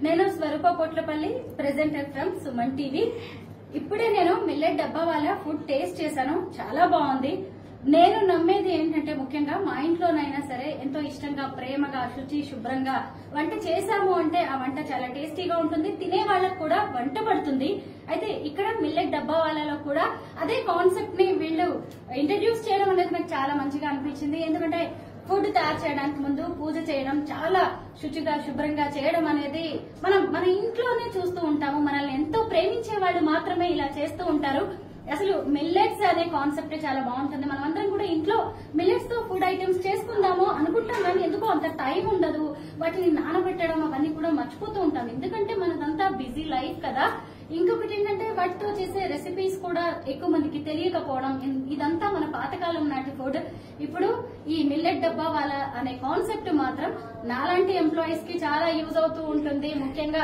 నేను Swaroopa Potlapalli, presenter from Suman TV. ఇప్పుడే నేను మిల్లెట్ డబ్బా వాళ్ళ ఫుడ్ టేస్ట్ చేశాను, చాలా బాగుంది. నేను నమ్మేది ఏంటంటే ముఖ్యంగా మా ఇంట్లోనైనా సరే ఎంతో ఇష్టంగా, ప్రేమగా, శుచి శుభ్రంగా వంట చేశాము అంటే ఆ వంట చాలా టేస్టీగా ఉంటుంది, తినే వాళ్ళకు కూడా వంట పడుతుంది. అయితే ఇక్కడ మిల్లెట్ డబ్బా వాళ్ళలో కూడా అదే కాన్సెప్ట్ ని వీళ్ళు ఇంట్రడ్యూస్ చేయడం అనేది నాకు చాలా మంచిగా అనిపించింది. ఎందుకంటే ఫుడ్ తయారు చేయడానికి ముందు పూజ చేయడం, చాలా శుచిగా శుభ్రంగా చేయడం అనేది మనం మన ఇంట్లోనే చూస్తూ ఉంటాము. మనల్ని ఎంతో ప్రేమించే వాళ్ళు మాత్రమే ఇలా చేస్తూ ఉంటారు. అసలు మిల్లెట్స్ అనే కాన్సెప్ట్ చాలా బాగుంటుంది. మనం అందరం కూడా ఇంట్లో మిల్లెట్స్ తో ఫుడ్ ఐటమ్స్ చేసుకుందాము అనుకుంటాం, కానీ ఎందుకో అంత టైం ఉండదు. వాటిని నానబెట్టడం అవన్నీ కూడా మర్చిపోతూ ఉంటాం, ఎందుకంటే మనదంతా బిజీ లైఫ్ కదా. ఇంకొకటి ఏంటంటే వాటితో చేసే రెసిపీస్ కూడా ఎక్కువ మందికి తెలియకపోవడం. ఇదంతా మన పాతకాలం నాటి ఫుడ్. ఇప్పుడు ఈ మిల్లెట్ డబ్బా వాళ్ళ అనే కాన్సెప్ట్ మాత్రం నాలాంటి ఎంప్లాయీస్ కి చాలా యూజ్ అవుతూ ఉంటుంది. ముఖ్యంగా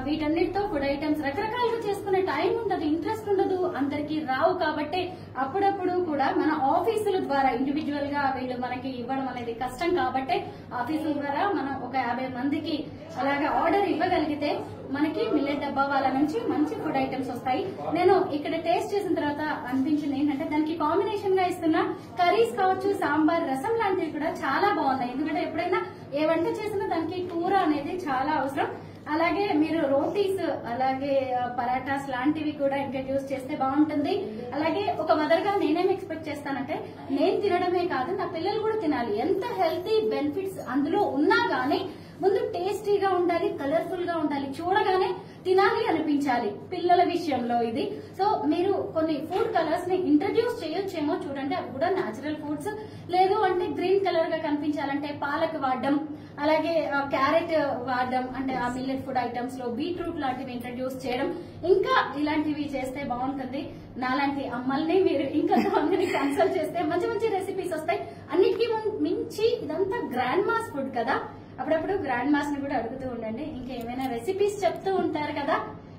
వీటన్నిటితో ఫుడ్ ఐటమ్స్ రకరకాలుగా చేసుకునే టైం ఉండదు, ఇంట్రెస్ట్ ఉండదు, అందరికీ రావు. కాబట్టి అప్పుడప్పుడు కూడా మన ఆఫీసుల ద్వారా ఇండివిజువల్ గా వీళ్ళు మనకి ఇవ్వడం అనేది కష్టం. కాబట్టి ఆఫీసుల ద్వారా మనం ఒక 50 మందికి అలాగా ఆర్డర్ ఇవ్వగలిగితే మనకి మిల్లెట్ డబ్బా వాళ్ళ నుంచి మంచి ఫుడ్ ఐటమ్స్ వస్తాయి. నేను ఇక్కడ టేస్ట్ చేసిన తర్వాత అనిపించింది ఏంటంటే దానికి కాంబినేషన్ గా ఇస్తున్న కర్రీస్ కావచ్చు, సాంబార్, రసం లాంటివి కూడా చాలా బాగున్నాయి. ఎందుకంటే ఎప్పుడైనా ఏ వంట చేసినా దానికి కూర అనేది చాలా అవసరం. అలాగే మీరు రోటీస్, అలాగే పరాటాస్ లాంటివి కూడా ఇంట్రడ్యూస్ చేస్తే బాగుంటుంది. అలాగే ఒక మదర్ గా నేనేం ఎక్స్పెక్ట్ చేస్తానంటే, నేను తినడమే కాదు నా పిల్లలు కూడా తినాలి. ఎంత హెల్తీ బెనిఫిట్స్ అందులో ఉన్నా గానీ ముందు టేస్టీగా ఉండాలి, కలర్ఫుల్ గా ఉండాలి, చూడగానే తినాలి అనిపించాలి పిల్లల విషయంలో ఇది. సో మీరు కొన్ని ఫుడ్ కలర్స్ ని ఇంట్రడ్యూస్ చేయొచ్చేమో చూడండి, అవి కూడా న్యాచురల్ ఫుడ్స్. లేదు అంటే గ్రీన్ కలర్ గా కనిపించాలంటే పాలక్ వాడడం, అలాగే క్యారెట్ వాడడం, అంటే ఆ మిల్లెట్ ఫుడ్ ఐటమ్స్ లో బీట్రూట్ లాంటివి ఇంట్రడ్యూస్ చేయడం, ఇంకా ఇలాంటివి చేస్తే బాగుంటుంది. నాలాంటి అమ్మల్ని మీరు ఇంకా మందిని కన్సల్ట్ చేస్తే మంచి మంచి రెసిపీస్ వస్తాయి. అన్నిటికీ మించి ఇదంతా గ్రాండ్ మాస్ ఫుడ్ కదా, అప్పుడప్పుడు గ్రాండ్ మాస్ ని కూడా అడుగుతూ ఉండండి. ఇంకా ఏమైనా రెసిపీస్ చెప్తూ ఉంటారు కదా.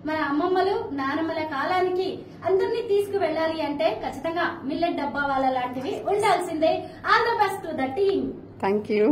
మన అమ్మమ్మలు, నానమ్మల కాలానికి అందరినీ తీసుకువెళ్ళాలి అంటే ఖచ్చితంగా మిల్లెట్ డబ్బా వాళ్ళ లాంటివి ఉండాల్సిందే. All the best to the team. Thank you.